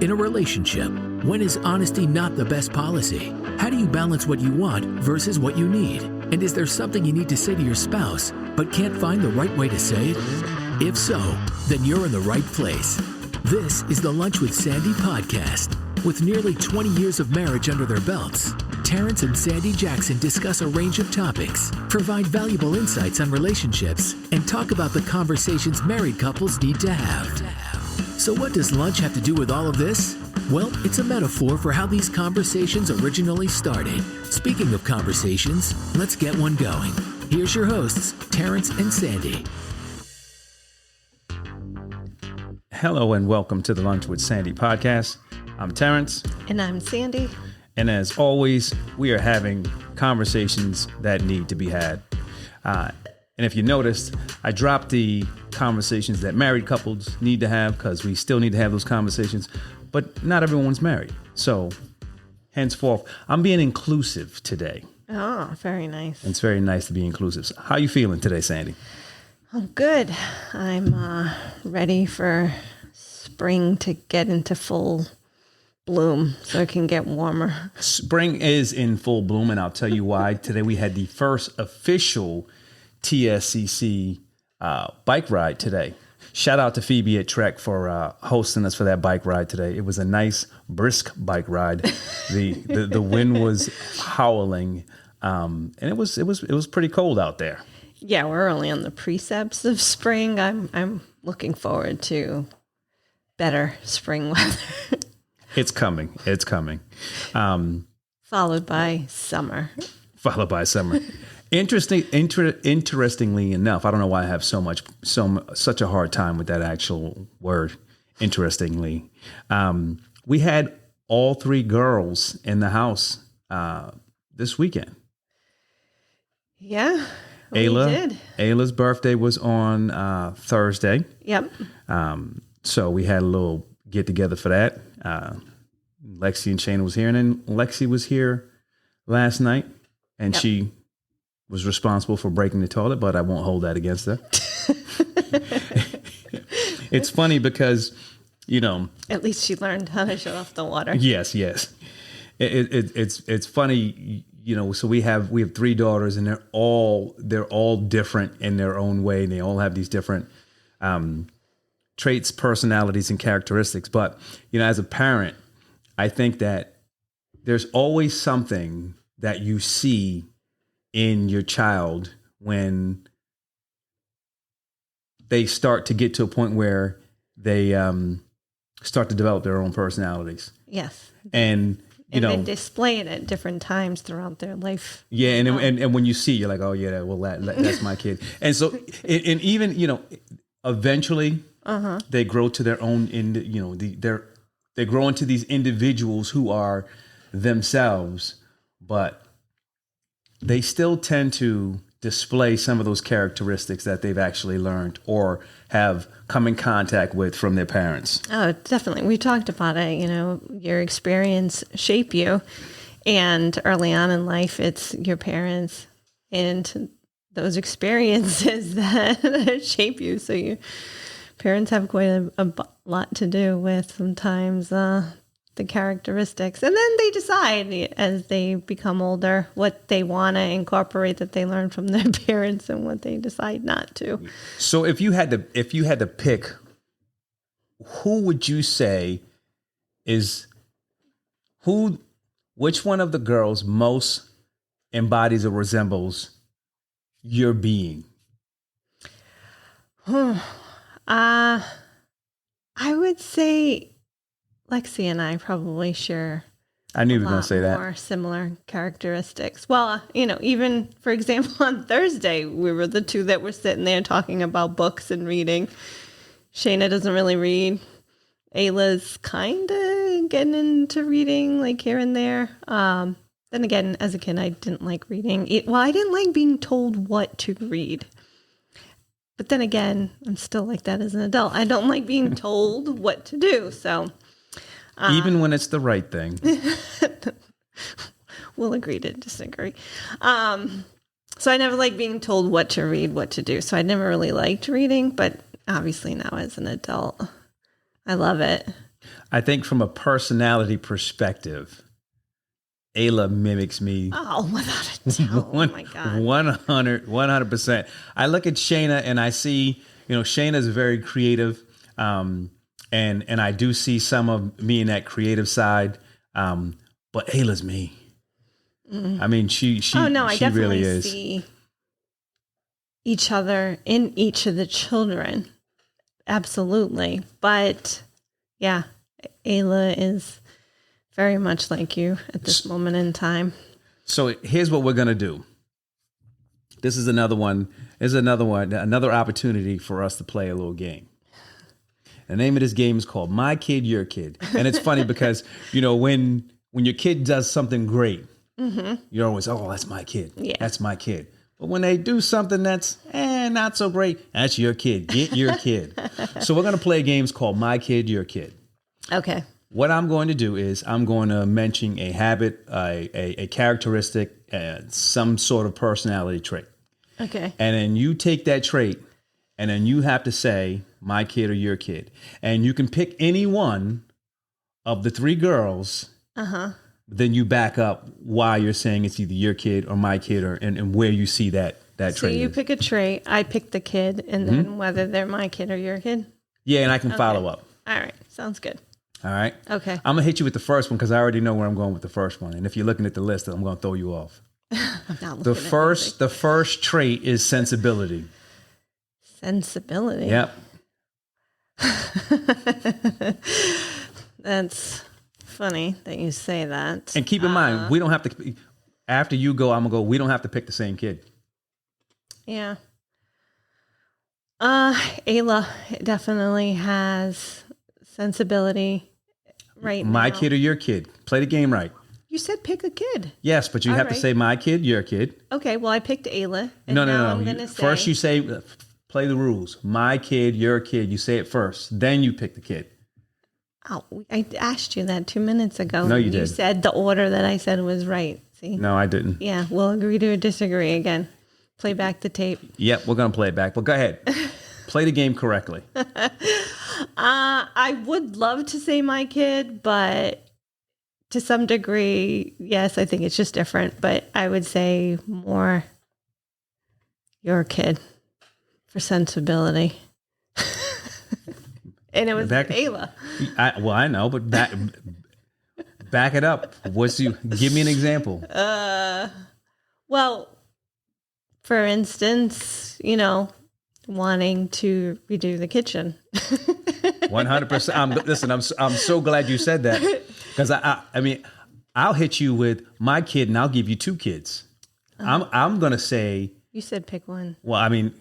In a relationship, when is honesty not the best policy? How do you balance what you want versus what you need? And is there something you need to say to your spouse, but can't find the right way to say it? If so, then you're in the right place. This is the Lunch with Sandy podcast. With nearly 20 years of marriage under their belts, Terrence and Sandy Jackson discuss a range of topics, provide valuable insights on relationships, and talk about the conversations married couples need to have. So what does lunch have to do with all of this? Well, it's a metaphor for how these conversations originally started. Speaking of conversations, let's get one going. Here's your hosts, Terrence and Sandy. Hello and welcome to the Lunch with Sandy podcast. I'm Terrence. And I'm Sandy. And as always, we are having conversations that need to be had. And if you noticed, I dropped the conversations that married couples need to have because we still need to have those conversations, but not everyone's married. So henceforth, I'm being inclusive today. Oh, very nice. It's very nice to be inclusive. So how are you feeling today, Sandy? Oh, good. I'm ready for spring to get into full bloom so it can get warmer. Spring is in full bloom, and I'll tell you why. Today we had the first official TSCC bike ride today. Shout out to Phoebe at Trek for hosting us for that bike ride today. It was a nice, brisk bike ride. The wind was howling, and it was pretty cold out there. Yeah, we're only on the precepts of spring. I'm looking forward to better spring weather. It's coming. It's coming. Followed by summer. Interestingly enough, I don't know why I have such a hard time with that actual word. Interestingly, we had all three girls in the house this weekend. Yeah, Ayla we did. Ayla's birthday was on Thursday. Yep. So we had a little get together for that. Lexi and Shayna was here, and then Lexi was here last night, and she was responsible for breaking the toilet, but I won't hold that against her. It's funny because, At least she learned how to shut off the water. Yes. It's funny, so we have three daughters, and they're all different in their own way, and they all have these different traits, personalities, and characteristics. But, as a parent, I think that there's always something that you see in your child when they start to get to a point where they start to develop their own personalities. Yes. And they display it at different times throughout their life. Yeah, and when you see, you're like, oh yeah, well that's my kid. And so, and even eventually, they grow to their own. They grow into these individuals who are themselves, but they still tend to display some of those characteristics that they've actually learned or have come in contact with from their parents. Oh, definitely. We talked about it, your experience shape you. And early on in life, it's your parents and those experiences that shape you. So your parents have quite a lot to do with sometimes the characteristics. And then they decide as they become older what they want to incorporate that they learn from their parents and what they decide not to. So if you had to pick, who would you say which one of the girls most embodies or resembles your being? I would say Lexi and I probably share. I knew you were going to say that. More similar characteristics. Well, even for example, on Thursday, we were the two that were sitting there talking about books and reading. Shayna doesn't really read. Ayla's kind of getting into reading, like here and there. Then again, as a kid, I didn't like reading. I didn't like being told what to read. But then again, I'm still like that as an adult. I don't like being told what to do. So even when it's the right thing. We'll agree to disagree. So I never liked being told what to read, what to do. So I never really liked reading, but obviously now as an adult, I love it. I think from a personality perspective, Ayla mimics me. Oh, without a doubt. Oh my God. 100%. I look at Shayna and I see, Shayna's very creative. And I do see some of me in that creative side. But Ayla's me. I mean, she I definitely really is. see each other in each of the children. Absolutely. But yeah, Ayla is very much like you at this moment in time. So here's what we're going to do. This is another one. Another opportunity for us to play a little game. The name of this game is called My Kid, Your Kid. And it's funny because, when your kid does something great, you're always, oh, that's my kid. Yeah. That's my kid. But when they do something that's not so great, that's your kid. Get your kid. So we're going to play games called My Kid, Your Kid. Okay. What I'm going to do is I'm going to mention a habit, a characteristic, some sort of personality trait. Okay. And then you take that trait and then you have to say my kid or your kid. And you can pick any one of the three girls. Then you back up why you're saying it's either your kid or my kid and where you see that trait. So you pick a trait, I pick the kid, and then whether they're my kid or your kid? Yeah, and I can follow up. All right. Sounds good. All right? Okay. I'm going to hit you with the first one because I already know where I'm going with the first one. And if you're looking at the list, I'm going to throw you off. I'm not looking The first trait is sensibility. Sensibility? Yep. That's funny that you say that. And keep in mind, we don't have to, after you go, I'm going to go, we don't have to pick the same kid. Yeah. Ayla definitely has sensibility right now. My kid or your kid. Play the game right. You said pick a kid. Yes, but you have to say my kid, your kid. Okay, well, I picked Ayla. And No. I'm gonna say, first you say, play the rules. My kid, your kid. You say it first. Then you pick the kid. Oh, I asked you that 2 minutes ago. No, you did. You said the order that I said was right. See? No, I didn't. Yeah, we'll agree to disagree again. Play back the tape. Yep, we're going to play it back. But go ahead. Play the game correctly. I would love to say my kid, but to some degree, yes, I think it's just different. But I would say more your kid for sensibility. And it was Ayla. I know, but back it up. Give me an example. Well, for instance, wanting to redo the kitchen. 100%. Listen, I'm so glad you said that because I mean, I'll hit you with my kid and I'll give you two kids. I'm gonna say. You said pick one. Well, I mean,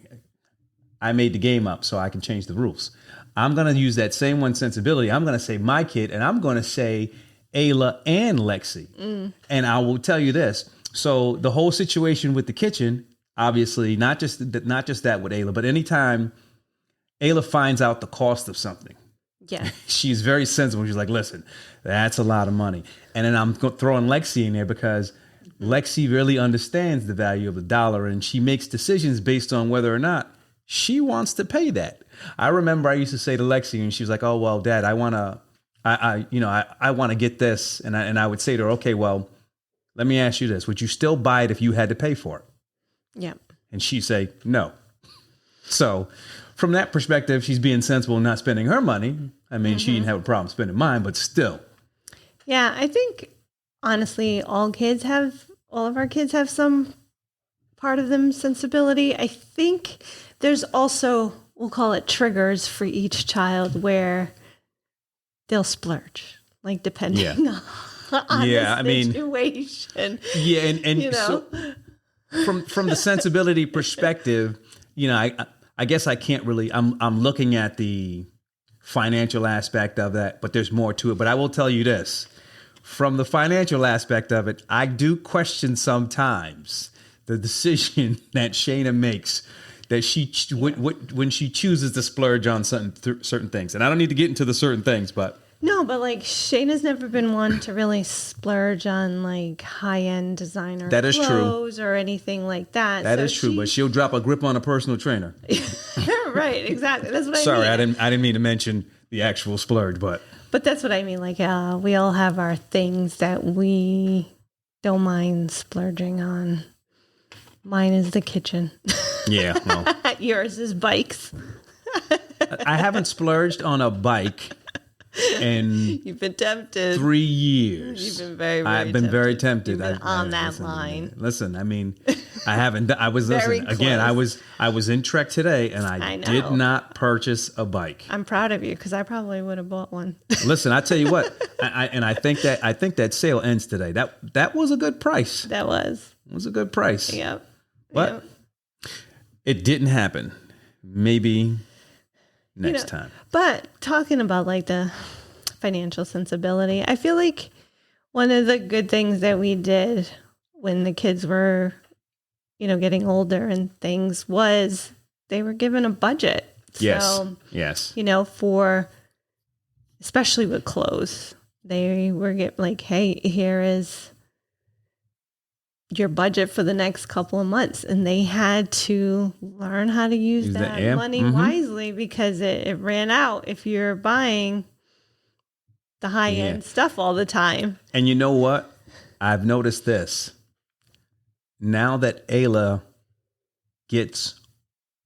I made the game up so I can change the rules. I'm gonna use that same one sensibility. I'm gonna say my kid and I'm gonna say Ayla and Lexi. And I will tell you this. So the whole situation with the kitchen, obviously, not just that with Ayla, but anytime Ayla finds out the cost of something, yeah, she's very sensible. She's like, listen, that's a lot of money. And then I'm throwing Lexi in there because Lexi really understands the value of the dollar and she makes decisions based on whether or not she wants to pay that. I remember I used to say to Lexi and she was like, oh, well, Dad, I want to get this. And I would say to her, okay, well, let me ask you this. Would you still buy it if you had to pay for it? Yeah. And she'd say, no. So from that perspective, she's being sensible and not spending her money. I mean, she didn't have a problem spending mine, but still. Yeah, I think, honestly, all of our kids have some part of them sensibility. I think there's also, we'll call it triggers for each child where they'll splurge, like depending on the situation. Yeah, and so from the sensibility perspective, I guess I can't really. I'm looking at the financial aspect of that, but there's more to it. But I will tell you this: from the financial aspect of it, I do question sometimes the decision that Shayna makes. That when she chooses to splurge on certain things, and I don't need to get into the certain things, but. No, but like Shayna's never been one to really splurge on like high-end designer clothes or anything like that. That is true, but she'll drop a grip on a personal trainer. Right, exactly. That's what Sorry, I mean. I didn't mean to mention the actual splurge, but But that's what I mean. Like, we all have our things that we don't mind splurging on. Mine is the kitchen. Yeah. Well, Yours is bikes. I haven't splurged on a bike in You've been tempted. 3 years. You've been very, very I've been very tempted. You've been on that listen, line. Listen, I mean, I haven't. I was Very listening again. close. I was in Trek today, and I know. did not purchase a bike. I'm proud of you because I probably would have bought one. Listen, I tell you what, I think that sale ends today. That was a good price. That was. It was a good price. Yep. But it didn't happen. Maybe next time. But talking about like the financial sensibility, I feel like one of the good things that we did when the kids were, getting older and things was they were given a budget. Yes. So, Yes. for, especially with clothes, they were hey, here is your budget for the next couple of months. And they had to learn how to use that money wisely because it ran out if you're buying the high end stuff all the time. And you know what? I've noticed this. Now that Ayla gets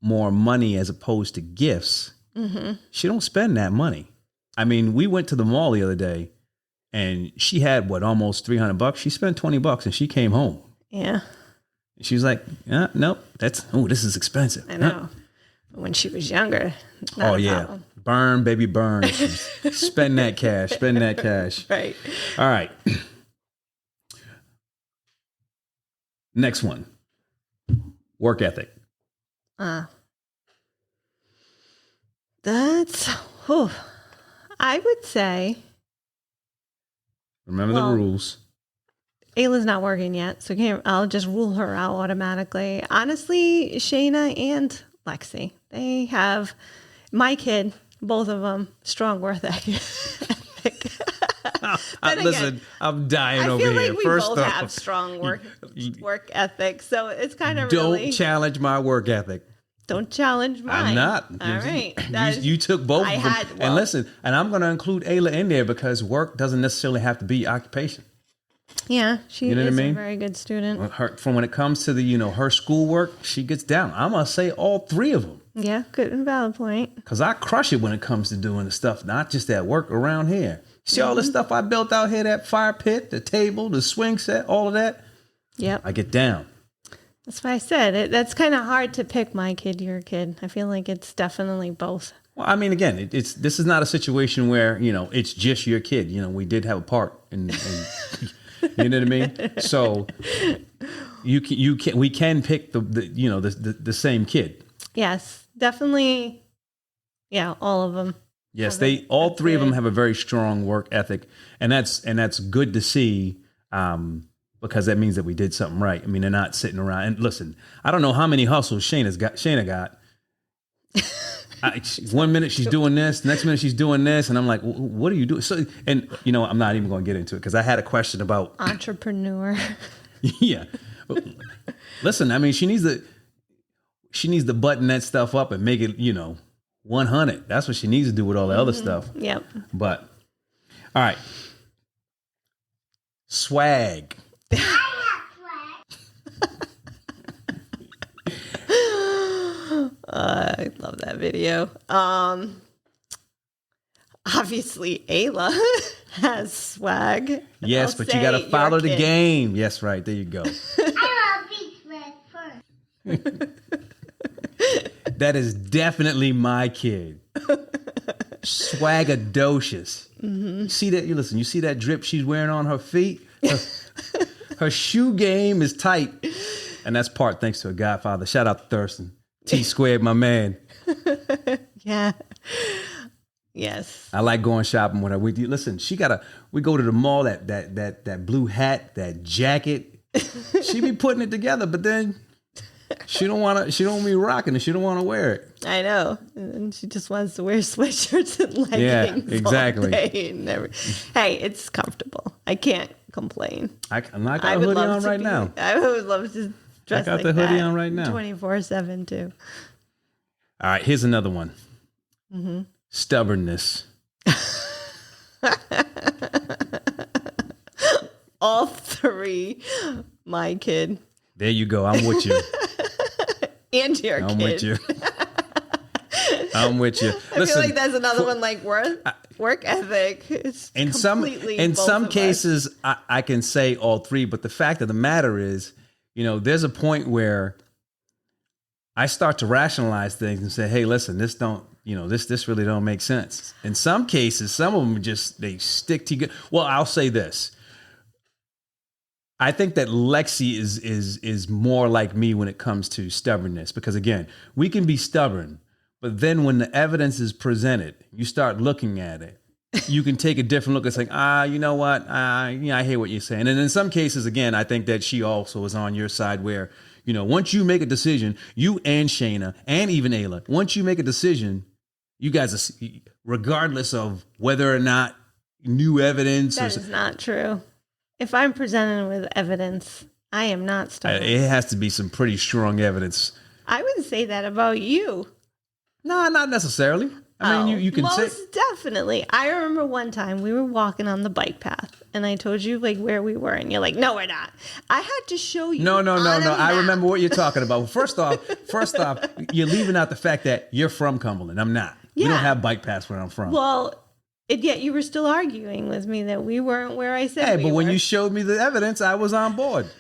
more money as opposed to gifts, she don't spend that money. I mean, we went to the mall the other day and she had almost $300. She spent $20 and she came home. Yeah. She was like, nope, this is expensive. I know. But when she was younger. Oh, yeah. Problem. Burn, baby, burn. Spend that cash. Spend that cash. Right. All right. Next one. Work ethic. That's, I would say. Remember the rules. Ayla's not working yet, so I'll just rule her out automatically. Honestly, Shayna and Lexi, they have, my kid, both of them, strong work ethic. Listen, I'm dying over here. I feel like we First both off, have strong work ethic, so it's kind of really... Don't challenge my work ethic. Don't challenge mine. I'm not. All right. You took both of them. And listen, and I'm going to include Ayla in there because work doesn't necessarily have to be occupation. Yeah, she is a very good student. From when it comes to the, her schoolwork, she gets down. I'm going to say all three of them. Yeah, good and valid point. Because I crush it when it comes to doing the stuff, not just at work, around here. See all the stuff I built out here, that fire pit, the table, the swing set, all of that? Yep. I get down. That's why I said that's kind of hard to pick my kid, your kid. I feel like it's definitely both. Well, I mean, again, this is not a situation where, it's just your kid. We did have a part in you know what I mean? So we can pick the same kid. Yes, definitely. Yeah, all of them. Yes, all three of them have a very strong work ethic, and that's good to see, because that means that we did something right. I mean, they're not sitting around. And listen, I don't know how many hustles Shayna got. 1 minute she's doing this, next minute she's doing this, and I'm like, what are you doing? So, and I'm not even going to get into it because I had a question about entrepreneur. Yeah, listen, I mean, she needs to button that stuff up and make it 100. That's what she needs to do with all the other stuff. Yep. But all right, swag. I love that video. Obviously, Ayla has swag. Yes, but you got to follow the game. Yes, right. There you go. I will be swag first. That is definitely my kid. Swagadocious. Mm-hmm. See that? You see that drip she's wearing on her feet? Her shoe game is tight. And that's part thanks to a Godfather. Shout out to Thurston. T squared, my man. Yeah. Yes. I like going shopping with her. Listen, we go to the mall, that blue hat, that jacket. She be putting it together, but then she don't be rocking it. She don't want to wear it. I know. And she just wants to wear sweatshirts and leggings. Yeah, exactly. All day and hey, it's comfortable. I can't complain. I'm not got a hoodie on right now. I would love to dress like that. I got the hoodie on right now. 24/7 too. All right, here's another one. Mm-hmm. Stubbornness. All three, my kid There you go. I'm with you. and your I'm kid. with you. I'm with you. I feel like that's another one like work ethic. It's in completely in both some of us. cases, I can say all three, but the fact of the matter is, there's a point where I start to rationalize things and say, hey, listen, this really don't make sense. In some cases, some of them they stick together. Well, I'll say this. I think that Lexi is more like me when it comes to stubbornness, because again, we can be stubborn, but then when the evidence is presented, you start looking at it. You can take a different look and say, you know what? I hear what you're saying. And in some cases, again, I think that she also is on your side where, once you make a decision, you and Shayna and even Ayla, once you make a decision, you guys are, regardless of whether or not new evidence. That is not true. If I'm presented with evidence, I am not stubborn. It has to be some pretty strong evidence. I wouldn't say that about you. No, not necessarily. I mean, you can say. Most definitely. I remember one time we were walking on the bike path, and I told you like where we were, and you're like, "No, we're not." I had to show you. No. on a I map. remember what you're talking about. First off, you're leaving out the fact that you're from Cumberland. I'm not. We Yeah. don't have bike paths where I'm from. Well, yet you were still arguing with me that we weren't where I said. Hey, we but when were. you showed me the evidence, I was on board.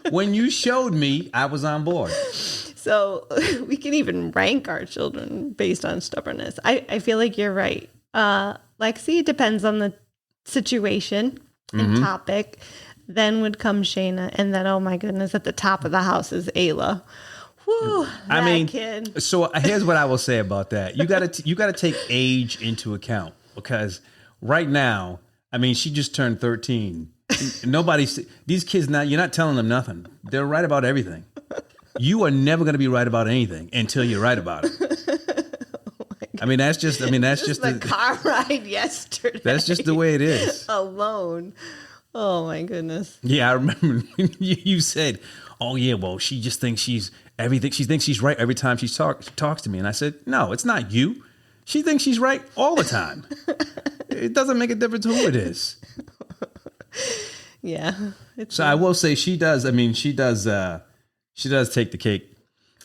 When you showed me, I was on board. So we can even rank our children based on stubbornness. I feel like you're right. Lexi, it depends on the situation and topic. Then would come Shayna, and then, oh my goodness, at the top of the house is Ayla. Whew, kid. So here's what I will say about that. You gotta take age into account, because right now, I mean, she just turned 13. These kids now, you're not telling them nothing. They're right about everything. You are never going to be right about anything until you're right about it. I mean, that's just the car ride yesterday. That's just the way it is. Alone. Oh my goodness. Yeah, I remember you said, "Oh yeah, well, she just thinks she's everything. She thinks she's right every time she talks to me." And I said, "No, it's not you. She thinks she's right all the time. It doesn't make a difference who it is." Yeah. So I will say she does. I mean, she does take the cake.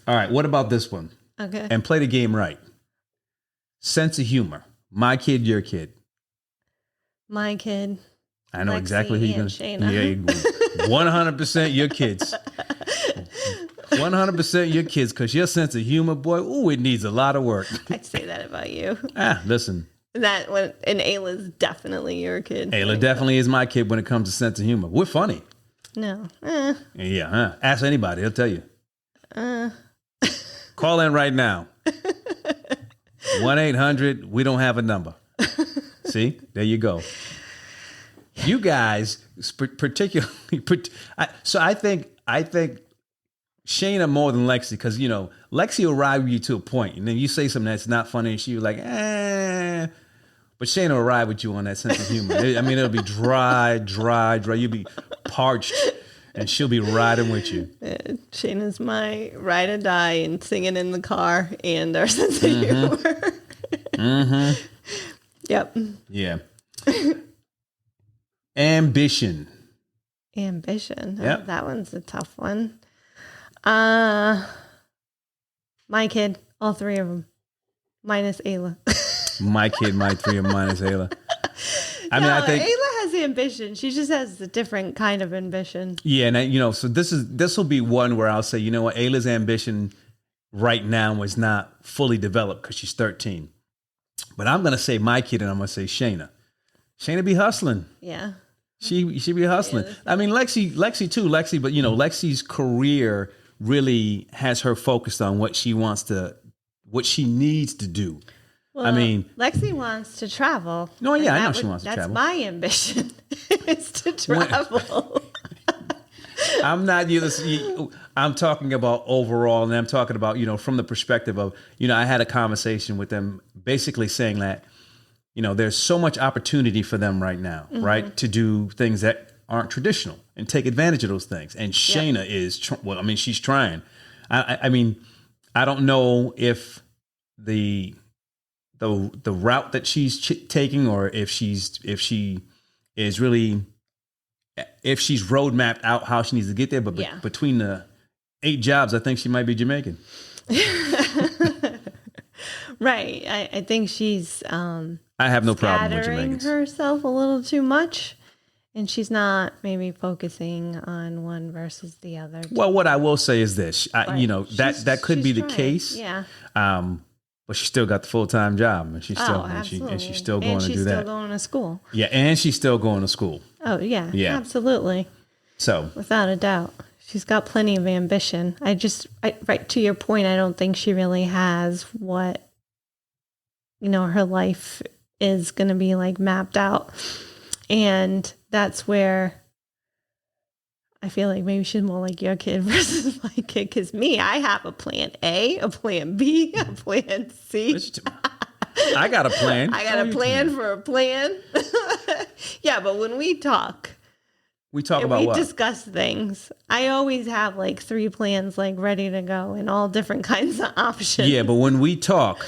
All right, what about this one? Okay. And play the game right. Sense of humor. My kid, your kid. My kid. I know Lexi exactly who you're going to. Shayna. Yeah, 100% your kids. 100% your kids, because your sense of humor, boy, ooh, it needs a lot of work. I'd say that about you. Listen. And Ayla's definitely your kid. Ayla definitely is my kid when it comes to sense of humor. We're funny. No. Yeah, ask anybody, they'll tell you. Call in right now. 1-800, we don't have a number. See, there you go. You guys, particularly, so I think Shayna more than Lexi, because Lexi will ride with you to a point, and then you say something that's not funny, and she'll like, but Shayna will ride with you on that sense of humor. I mean, it'll be dry. You'll be parched, and she'll be riding with you. Shayna's my ride or die and singing in the car and our sense of humor. Yep. Yeah. Ambition. Yep. That one's a tough one. My kid, all three of them, minus Ayla. My kid, my three, and minus Ayla. I think Ayla has ambition. She just has a different kind of ambition. Yeah, and so this will be one where I'll say, you know what, Ayla's ambition right now is not fully developed because she's 13. But I'm gonna say my kid, and I'm gonna say Shayna. Shayna be hustling. Yeah. She be hustling. Yeah, I mean, Lexi too. But Lexi's career really has her focused on what she needs to do. Well, I mean, Lexi wants to travel. No, yeah, I know she wants to travel. That's my ambition, is to travel. I'm not I'm talking about overall, and I'm talking about, from the perspective of, I had a conversation with them basically saying that, there's so much opportunity for them right now, right, to do things that aren't traditional and take advantage of those things. And Shayna is, she's trying. I mean, I don't know if the the route that she's taking, or if she is really, if she's road mapped out how she needs to get there. But between the 8 jobs, I think she might be Jamaican. Right. I think she's I have no problem with Jamaicans. herself a little too much, and she's not maybe focusing on one versus the other. Well, what I will say is this, that could be the case. Yeah. But she still got the full-time job, and she's still and she's still going to do that. And she's still going to school. Yeah, and she's still going to school. Oh yeah, absolutely. So without a doubt, she's got plenty of ambition. Right to your point, I don't think she really has what her life is going to be like mapped out, and that's where I feel like maybe she's more like your kid versus my kid. Because I have a plan A, a plan B, a plan C. I got a plan. I got a plan for a plan. Yeah, but when we talk, we about what? We discuss things. I always have like 3 plans like ready to go and all different kinds of options. Yeah, but when we talk,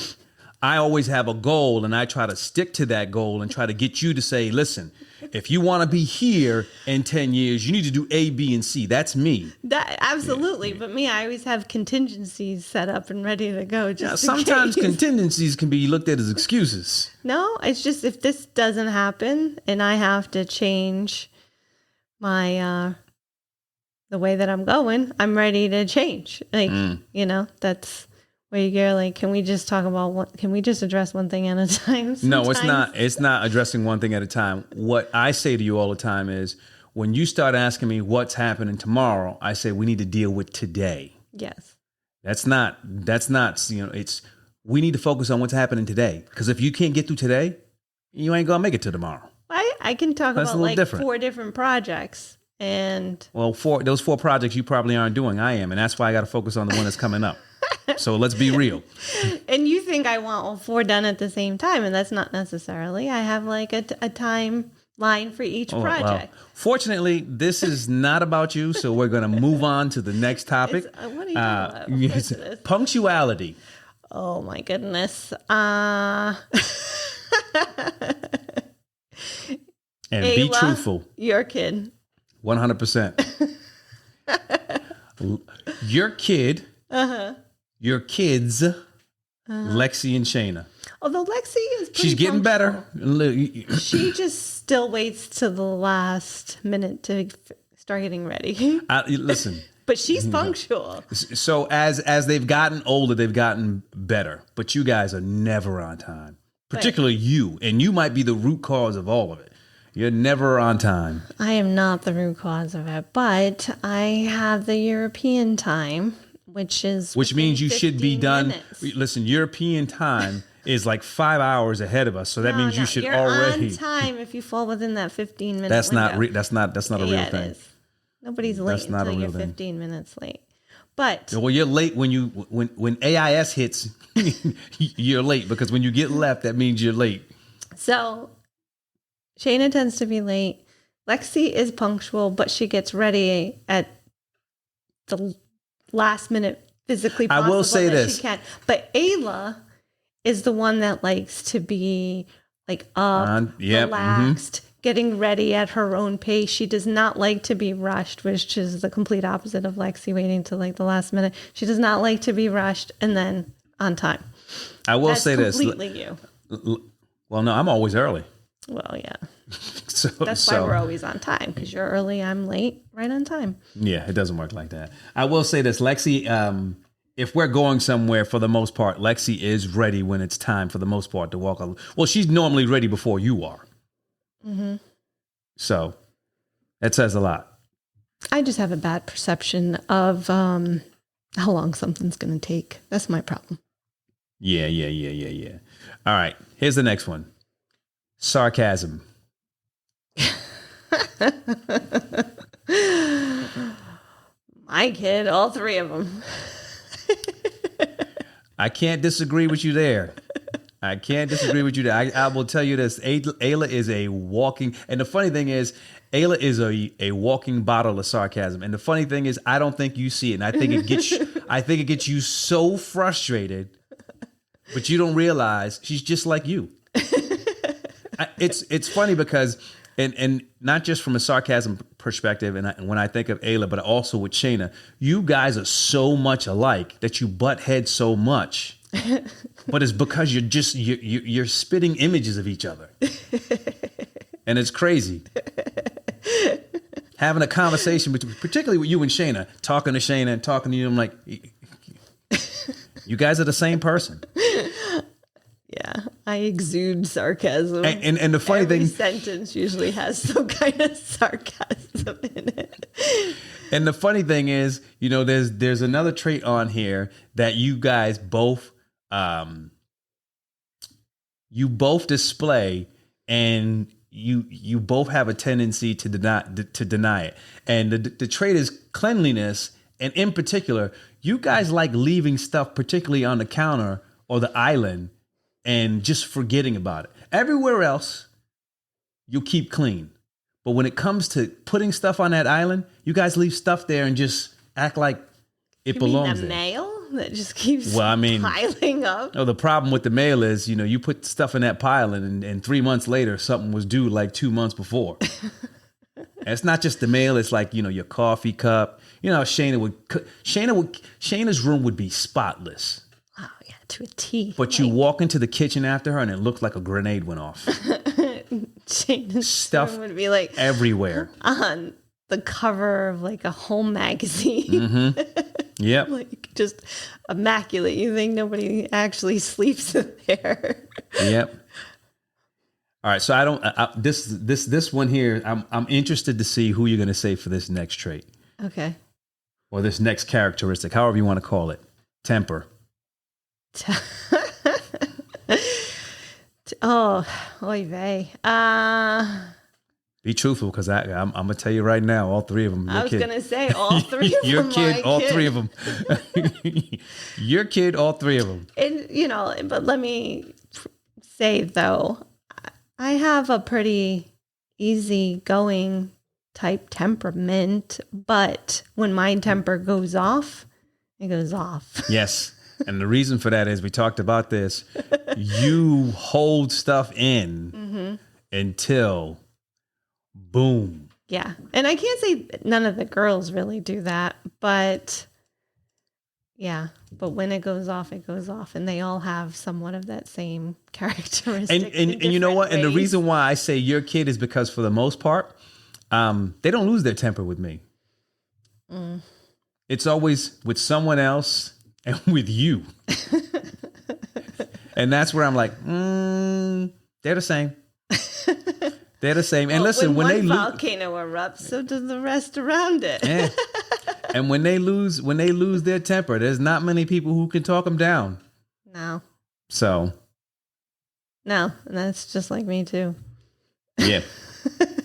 I always have a goal, and I try to stick to that goal and try to get you to say, listen, if you want to be here in 10 years, you need to do A, B, and C. That's me. That absolutely. Yeah. But I always have contingencies set up and ready to go. Sometimes contingencies can be looked at as excuses. No, it's just if this doesn't happen and I have to change my the way that I'm going, I'm ready to change. That's where you go like, can we just talk about can we just address one thing at a time? Sometimes? No, it's not. It's not addressing one thing at a time. What I say to you all the time is, when you start asking me what's happening tomorrow, I say we need to deal with today. Yes. That's not, it's, we need to focus on what's happening today. Because if you can't get through today, you ain't going to make it to tomorrow. I can talk about like different. 4 different projects. And those 4 projects you probably aren't doing. I am. And that's why I got to focus on the one that's coming up. So let's be real. And you think I want all 4 done at the same time, and that's not necessarily. I have like a timeline for each project. Well, fortunately, this is not about you, so we're going to move on to the next topic. What are you talking about? Punctuality. Oh my goodness. And Ayla, be truthful. Your kid. 100%. Your kid. Your kids, Lexi and Shayna. Although Lexi is pretty she's getting punctual. better. She just still waits to the last minute to start getting ready. Listen. But she's punctual. So as they've gotten older, they've gotten better. But you guys are never on time. Particularly you. And you might be the root cause of all of it. You're never on time. I am not the root cause of it. But I have the European time. Which means you should be done. Minutes. Listen, European time is like 5 hours ahead of us, so that means you should you're already on time if you fall within that 15 minute. That's window. That's not a real thing. It is. Nobody's late until you're 15 minutes late. But you're late when AIS hits. You're late because when you get left, that means you're late. So Shayna tends to be late. Lexi is punctual, but she gets ready at the last minute physically possible. I will say this. She can. But Ayla is the one that likes to be like relaxed, getting ready at her own pace. She does not like to be rushed, which is the complete opposite of Lexi waiting till like the last minute. She does not like to be rushed and then on time. I will say this. Completely you. Well, no, I'm always early. Well, yeah. That's why we're always on time, because you're early, I'm late, right on time. Yeah, it doesn't work like that. I will say this, Lexi, if we're going somewhere, for the most part, Lexi is ready when it's time for the most part to walk. Well, she's normally ready before you are. Mm-hmm. So that says a lot. I just have a bad perception of how long something's going to take. That's my problem. Yeah. All right, here's the next one. Sarcasm. My kid, all 3 of them. I can't disagree with you there. I will tell you this. Ayla is a walking, and the funny thing is, Ayla is a walking bottle of sarcasm. And the funny thing is, I don't think you see it. And I think it gets you so frustrated but you don't realize she's just like you. It's funny because, and not just from a sarcasm perspective, and when I think of Ayla, but also with Shayna, you guys are so much alike that you butt heads so much. But it's because you're spitting images of each other, and it's crazy. Having a conversation, particularly with you and Shayna, talking to Shayna and talking to you, I'm like, you guys are the same person. Yeah, I exude sarcasm. And the funny Every thing, sentence usually has some kind of sarcasm in it. and the funny thing is, there's another trait on here that you guys both display, and you both have a tendency to deny it. And the trait is cleanliness, and in particular, you guys like leaving stuff, particularly on the counter or the island, and just forgetting about it. Everywhere else, you'll keep clean. But when it comes to putting stuff on that island, you guys leave stuff there and just act like it belongs the there. mail that just keeps piling up? No, the problem with the mail is, you put stuff in that pile and 3 months later, something was due like 2 months before. And it's not just the mail. It's like, your coffee cup. Shayna's room would be spotless. Oh, yeah, to a T. But you walk into the kitchen after her and it looked like a grenade went off. Shayna's Stuff room would be like everywhere. on the cover of like a home magazine. Mm-hmm. Yep. Like just immaculate. You think nobody actually sleeps in there. Yep. All right. So this one here, I'm interested to see who you're going to say for this next trait. Okay. Or this next characteristic, however you want to call it. Temper. Oh, oy vey. Be truthful, because I'm gonna tell you right now, all three of them. I was gonna say all three of your them. Kid, all three of them. Your kid, all three of them. And but let me say though, I have a pretty easygoing type temperament, but when my temper goes off, it goes off. Yes. And the reason for that is, we talked about this. You hold stuff in until boom. Yeah. And I can't say none of the girls really do that, but yeah. But when it goes off, it goes off. And they all have somewhat of that same characteristic. And you know what? Ways. And the reason why I say your kid is because, for the most part, they don't lose their temper with me. Mm. It's always with someone else and with you. And that's where I'm like, they're the same. They're the same. And listen, when they volcano erupts, so does the rest around it. Yeah. And when they lose their temper, there's not many people who can talk them down. No. So. No, and that's just like me too. Yeah.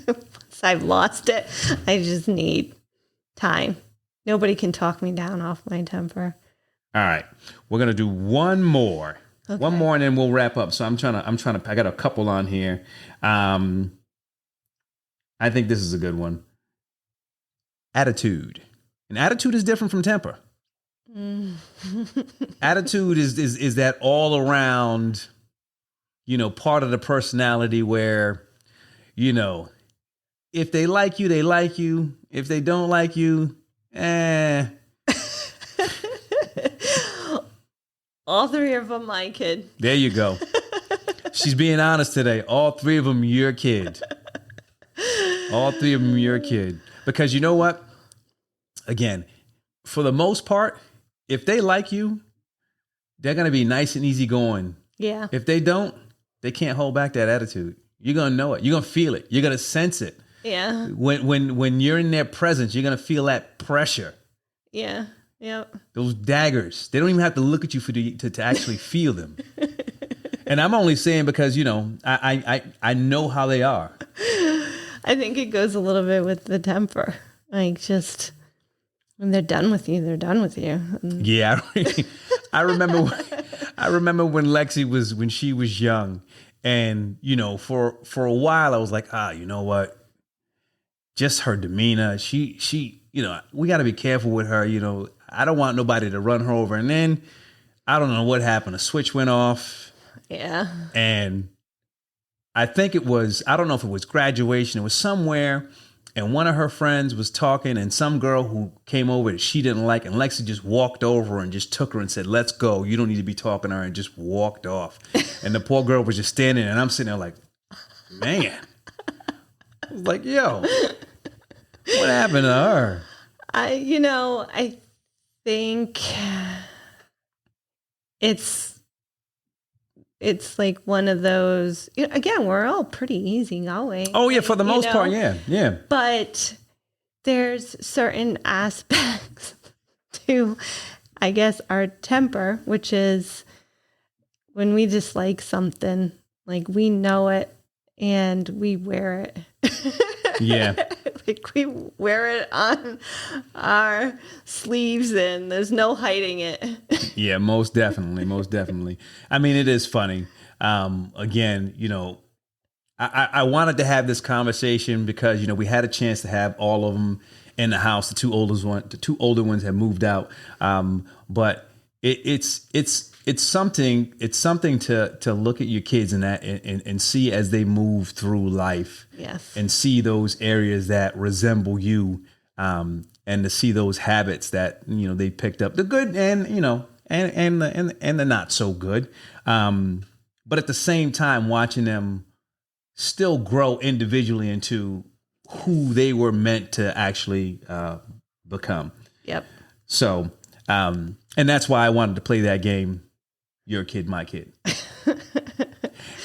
Once I've lost it, I just need time. Nobody can talk me down off my temper. All right, we're gonna do one more, and then we'll wrap up. So I'm trying to. I got a couple on here. I think this is a good one. Attitude, and attitude is different from temper. Attitude is that all around, part of the personality where, if they like you, they like you. If they don't like you, All three of them, my kid. There you go. She's being honest today. All three of them, your kid. All three of them, your kid. Because you know what? Again, for the most part, if they like you, they're going to be nice and easy going. Yeah. If they don't, they can't hold back that attitude. You're going to know it. You're going to feel it. You're going to sense it. Yeah. When you're in their presence, you're going to feel that pressure. Yeah. Yep. Those daggers. They don't even have to look at you to actually feel them. And I'm only saying because, I know how they are. I think it goes a little bit with the temper. Like, just when they're done with you, they're done with you. Yeah. I remember when when she was young, and, for a while I was like, you know what? Just her demeanor. She we got to be careful with her. I don't want nobody to run her over. And then I don't know what happened. A switch went off. Yeah. And I think it was, I don't know if it was graduation. It was somewhere. And one of her friends was talking, and some girl who came over that she didn't like, and Lexi just walked over and just took her and said, "Let's go. You don't need to be talking to her," and just walked off. And the poor girl was just standing, and I'm sitting there like, man. I was like, yo, what happened to her? I think it's like one of those, again, we're all pretty easygoing. Oh, yeah, for the most part, yeah. But there's certain aspects to, I guess, our temper, which is when we dislike something, like we know it and we wear it. Yeah. Like we wear it on our sleeves and there's no hiding it. Yeah, most definitely. I mean, it is funny. Again, I wanted to have this conversation because, we had a chance to have all of them in the house. The two older ones have moved out. But it's something to look at your kids and see as they move through life. Yes. And see those areas that resemble you, and to see those habits that they picked up, the good and and the not so good. But at the same time, watching them still grow individually into who they were meant to actually become. Yep. So, and that's why I wanted to play that game, Your Kid, My Kid.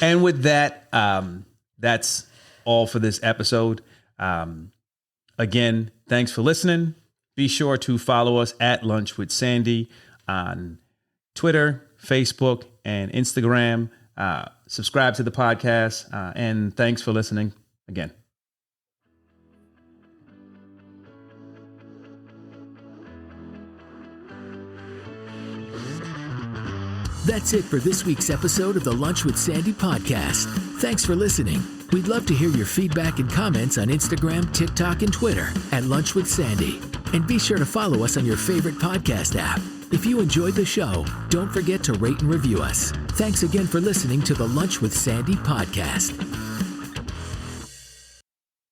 And with that, that's all for this episode. Again, thanks for listening. Be sure to follow us at Lunch with Sandy on Twitter, Facebook, and Instagram. Subscribe to the podcast, and thanks for listening again. That's it for this week's episode of the Lunch with Sandy podcast. Thanks for listening. We'd love to hear your feedback and comments on Instagram, TikTok, and Twitter at Lunch with Sandy. And be sure to follow us on your favorite podcast app. If you enjoyed the show, don't forget to rate and review us. Thanks again for listening to the Lunch with Sandy podcast.